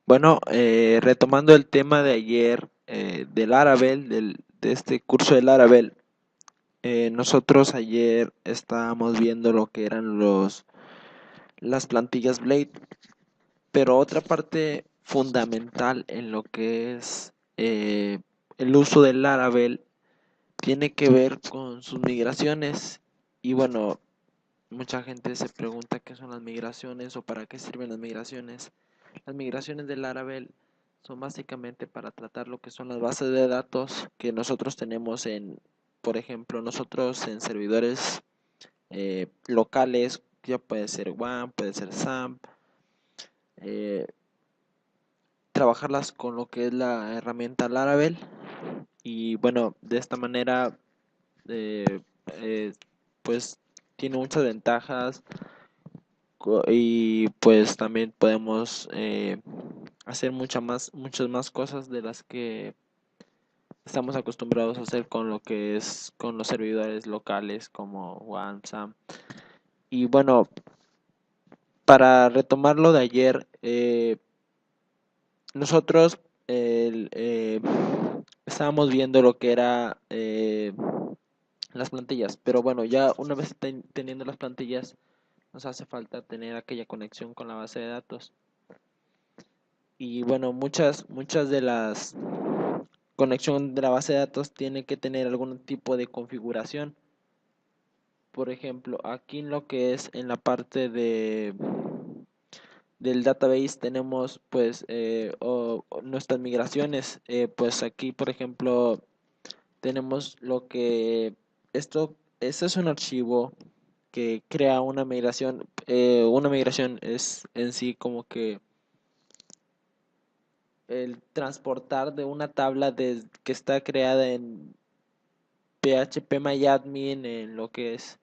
Bueno, retomando el tema de ayer del Laravel, de este curso del Laravel, nosotros ayer estábamos viendo lo que eran las plantillas Blade, pero otra parte fundamental en lo que es el uso del Laravel tiene que ver con sus migraciones. Y bueno, mucha gente se pregunta qué son las migraciones o para qué sirven las migraciones. Las migraciones del Laravel son básicamente para tratar lo que son las bases de datos que nosotros tenemos por ejemplo, nosotros en servidores locales, ya puede ser WAM, puede ser SAMP, eh, trabajarlas con lo que es la herramienta Laravel. Y bueno, de esta manera, eh, eh, pues tiene muchas ventajas y pues también podemos hacer muchas más cosas de las que estamos acostumbrados a hacer con lo que es con los servidores locales como OneSam. Y bueno, para retomar lo de ayer, nosotros estábamos viendo lo que era las plantillas, pero bueno, ya una vez teniendo las plantillas, nos hace falta tener aquella conexión con la base de datos. Y bueno, muchas de las conexión de la base de datos tiene que tener algún tipo de configuración. Por ejemplo, aquí en lo que es en la parte del database tenemos pues nuestras migraciones. Pues aquí, por ejemplo, tenemos lo que esto es un archivo que crea una migración. Una migración es en sí como que el transportar de una tabla que está creada en PHP en lo que es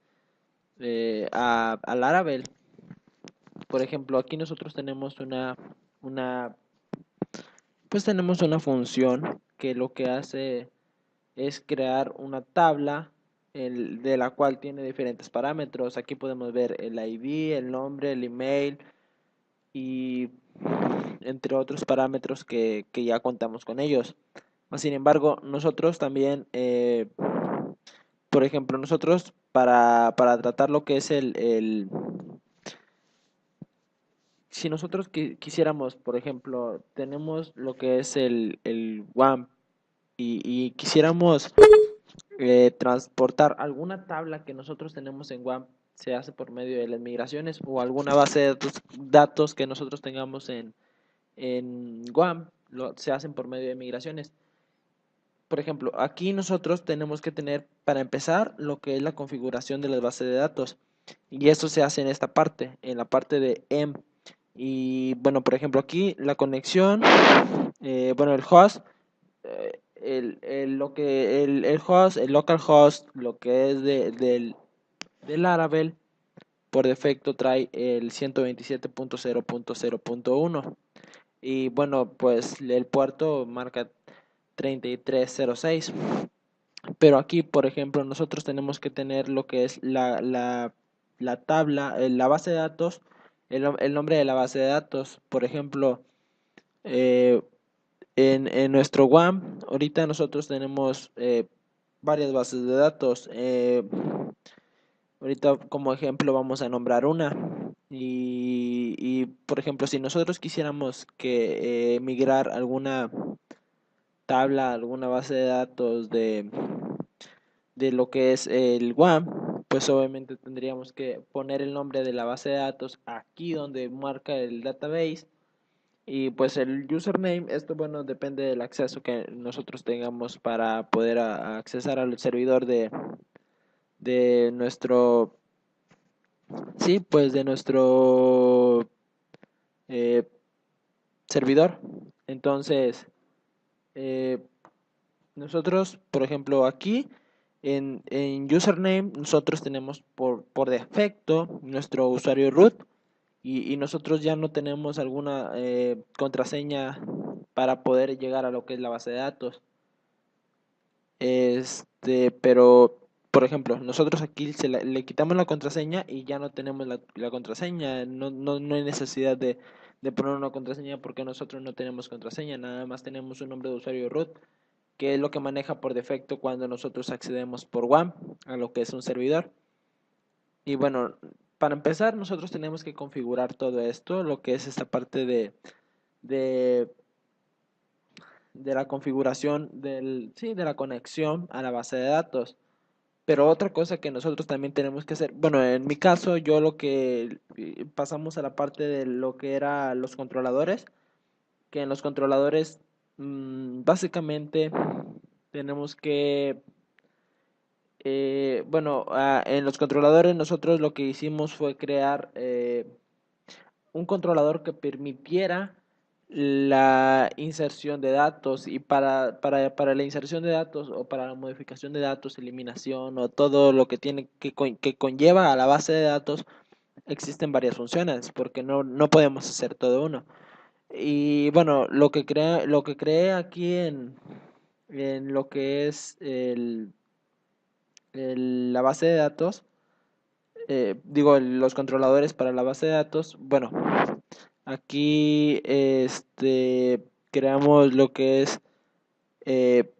a Laravel. Por ejemplo, aquí nosotros tenemos una, pues tenemos una función que lo que hace es crear una tabla de la cual tiene diferentes parámetros. Aquí podemos ver el ID, el nombre, el email y entre otros parámetros que ya contamos con ellos. Sin embargo, nosotros también, por ejemplo, nosotros para tratar lo que es si nosotros quisiéramos, por ejemplo, tenemos lo que es el WAMP y quisiéramos transportar alguna tabla que nosotros tenemos en WAMP, se hace por medio de las migraciones o alguna base de datos que nosotros tengamos en WAMP, se hacen por medio de migraciones. Por ejemplo, aquí nosotros tenemos que tener, para empezar, lo que es la configuración de las bases de datos. Y esto se hace en esta parte, en la parte de Y bueno, por ejemplo, aquí la conexión, bueno, el host, el host, el local host, lo que es del Laravel, por defecto trae el 127.0.0.1. Y bueno, pues el puerto marca 3306. Pero aquí, por ejemplo, nosotros tenemos que tener lo que es la tabla, la base de datos, el nombre de la base de datos. Por ejemplo, eh, en nuestro WAM, ahorita nosotros tenemos varias bases de datos. Ahorita como ejemplo vamos a nombrar una. Por ejemplo, si nosotros quisiéramos que migrar alguna tabla, alguna base de datos de lo que es el WAM, pues obviamente tendríamos que poner el nombre de la base de datos aquí donde marca el database y pues el username, esto bueno depende del acceso que nosotros tengamos para poder accesar al servidor de nuestro, sí, pues de nuestro eh, servidor. Entonces, eh, nosotros, por ejemplo, aquí en username, nosotros tenemos por defecto nuestro usuario root y nosotros ya no tenemos alguna contraseña para poder llegar a lo que es la base de datos. Pero, por ejemplo, nosotros aquí le quitamos la contraseña y ya no tenemos la contraseña, no hay necesidad de de poner una contraseña porque nosotros no tenemos contraseña, nada más tenemos un nombre de usuario root, que es lo que maneja por defecto cuando nosotros accedemos por WAM a lo que es un servidor. Y bueno, para empezar nosotros tenemos que configurar todo esto, lo que es esta parte de, de la configuración de la conexión a la base de datos. Pero otra cosa que nosotros también tenemos que hacer, bueno, en mi caso yo lo que pasamos a la parte de lo que era los controladores, que en los controladores básicamente tenemos que, bueno, en los controladores nosotros lo que hicimos fue crear un controlador que permitiera la inserción de datos, y para la inserción de datos o para la modificación de datos, eliminación o todo lo que tiene que conlleva a la base de datos, existen varias funciones porque no podemos hacer todo uno. Y bueno, lo que creé aquí en lo que es la base de datos, digo, los controladores para la base de datos, bueno, aquí creamos lo que es, eh,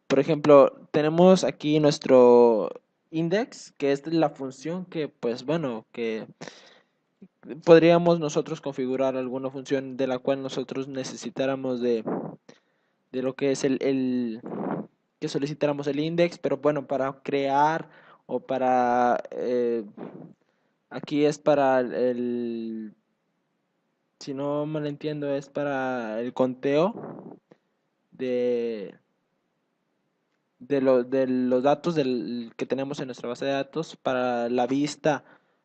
por ejemplo, tenemos aquí nuestro index, que es la función que, pues bueno, que podríamos nosotros configurar alguna función de la cual nosotros necesitáramos de lo que es que solicitáramos el index, pero bueno, para crear o para, aquí es para si no mal entiendo, es para el conteo de, de los datos que tenemos en nuestra base de datos para la vista.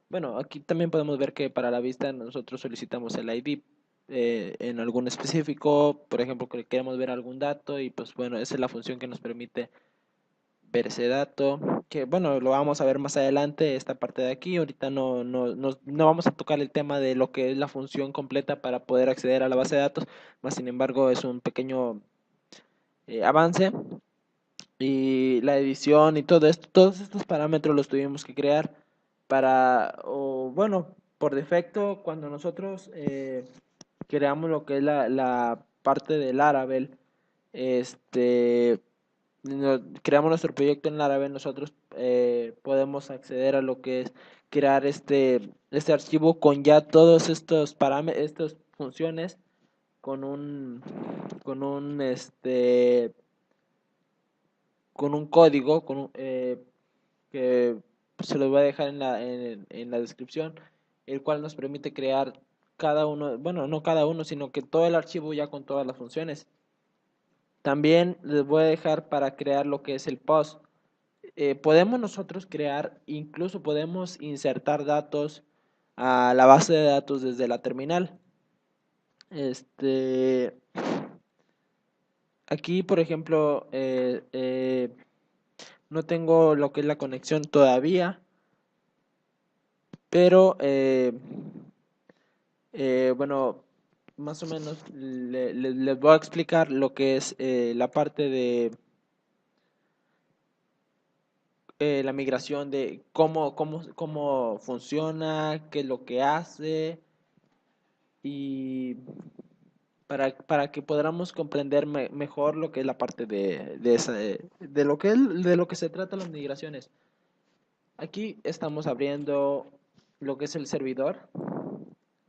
Bueno, aquí también podemos ver que para la vista nosotros solicitamos el ID en algún específico, por ejemplo, que queremos ver algún dato, y pues bueno, esa es la función que nos permite ver ese dato, que bueno, lo vamos a ver más adelante, esta parte de aquí. Ahorita no vamos a tocar el tema de lo que es la función completa para poder acceder a la base de datos, más sin embargo es un pequeño avance. Y la edición y todo esto, todos estos parámetros los tuvimos que crear para, o bueno, por defecto, cuando nosotros creamos lo que es la parte del Laravel, creamos nuestro proyecto en Laravel, nosotros podemos acceder a lo que es crear este archivo con ya todos estos parámetros, estas funciones, con con un, con un código, que se los voy a dejar en la descripción, el cual nos permite crear cada uno, bueno, no cada uno, sino que todo el archivo ya con todas las funciones. También les voy a dejar para crear lo que es el post. Podemos nosotros crear, incluso podemos insertar datos a la base de datos desde la terminal. Aquí, por ejemplo, no tengo lo que es la conexión todavía, pero bueno, más o menos les voy a explicar lo que es la parte de la migración, de cómo funciona, qué es lo que hace, y para que podamos comprender mejor lo que es la parte de lo que de lo que se trata las migraciones. Aquí estamos abriendo lo que es el servidor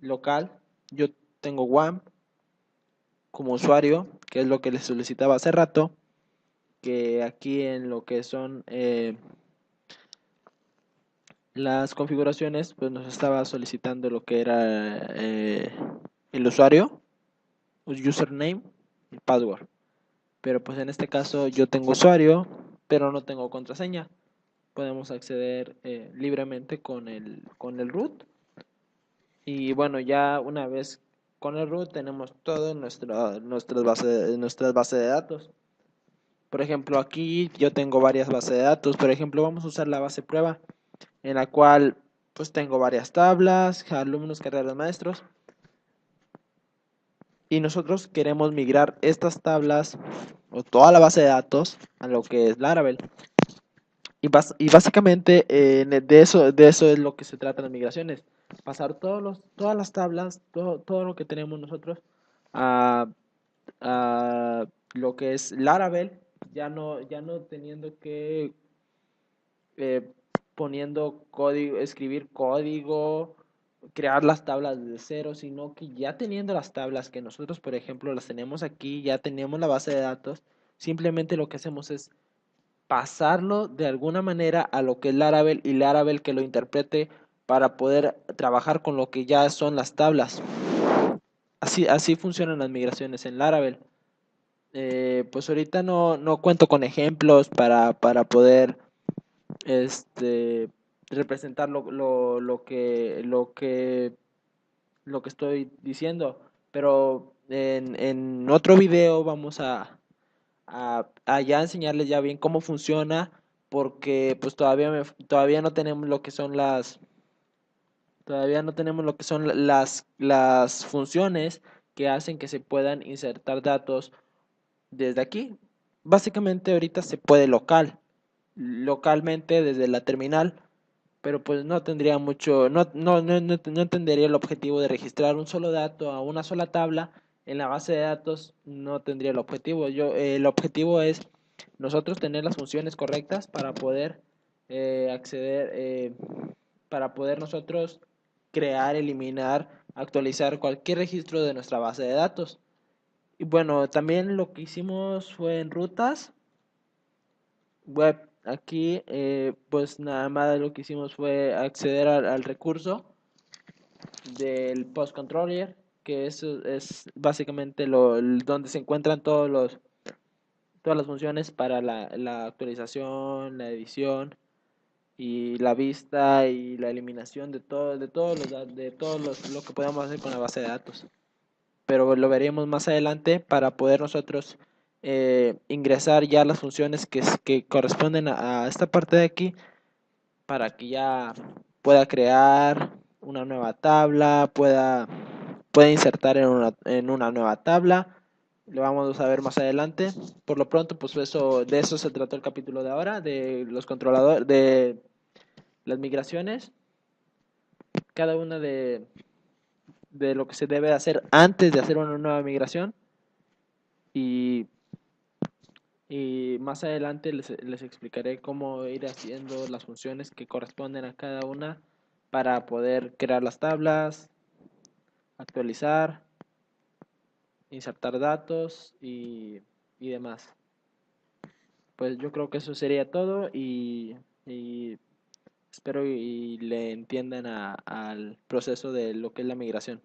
local. Yo tengo WAM como usuario, que es lo que les solicitaba hace rato, que aquí en lo que son las configuraciones, pues nos estaba solicitando lo que era el usuario, username y password. Pero pues en este caso yo tengo usuario, pero no tengo contraseña. Podemos acceder libremente con el root. Y bueno, ya una vez con el root tenemos todo nuestras bases de datos. Por ejemplo, aquí yo tengo varias bases de datos. Por ejemplo, vamos a usar la base prueba, en la cual pues tengo varias tablas, alumnos, carreras, maestros. Y nosotros queremos migrar estas tablas o toda la base de datos a lo que es Laravel. Y básicamente de eso es lo que se trata las migraciones. pasar todas las tablas, todo lo que tenemos nosotros a, a lo que es Laravel, ya no teniendo que eh, poniendo código, escribir código, crear las tablas de cero, sino que ya teniendo las tablas que nosotros, por ejemplo, las tenemos aquí, ya tenemos la base de datos, simplemente lo que hacemos es pasarlo de alguna manera a lo que es Laravel y Laravel que lo interprete para poder trabajar con lo que ya son las tablas. Así funcionan las migraciones en Laravel. Pues ahorita no cuento con ejemplos para poder este, representar lo que estoy diciendo. Pero en otro video vamos a ya enseñarles ya bien cómo funciona, porque pues todavía no tenemos lo que son todavía no tenemos lo que son las funciones que hacen que se puedan insertar datos desde aquí. Básicamente ahorita se puede localmente desde la terminal, pero pues no tendría mucho, no entendería el objetivo de registrar un solo dato a una sola tabla en la base de datos, no tendría el objetivo. El objetivo es nosotros tener las funciones correctas para poder acceder, para poder nosotros crear, eliminar, actualizar cualquier registro de nuestra base de datos. Y bueno, también lo que hicimos fue en rutas web. Aquí, pues nada más lo que hicimos fue acceder al recurso del post controller, que eso es básicamente donde se encuentran todas las funciones para la actualización, la edición y la vista y la eliminación de lo que podemos hacer con la base de datos. Pero lo veremos más adelante para poder nosotros ingresar ya las funciones que corresponden a esta parte de aquí para que ya pueda crear una nueva tabla, pueda insertar en una nueva tabla. Lo vamos a ver más adelante. Por lo pronto, pues de eso se trató el capítulo de ahora, de los controladores, de las migraciones, cada una de lo que se debe hacer antes de hacer una nueva migración. Y, y más adelante les explicaré cómo ir haciendo las funciones que corresponden a cada una para poder crear las tablas, actualizar, insertar datos y demás. Pues yo creo que eso sería todo y espero y le entiendan al proceso de lo que es la migración.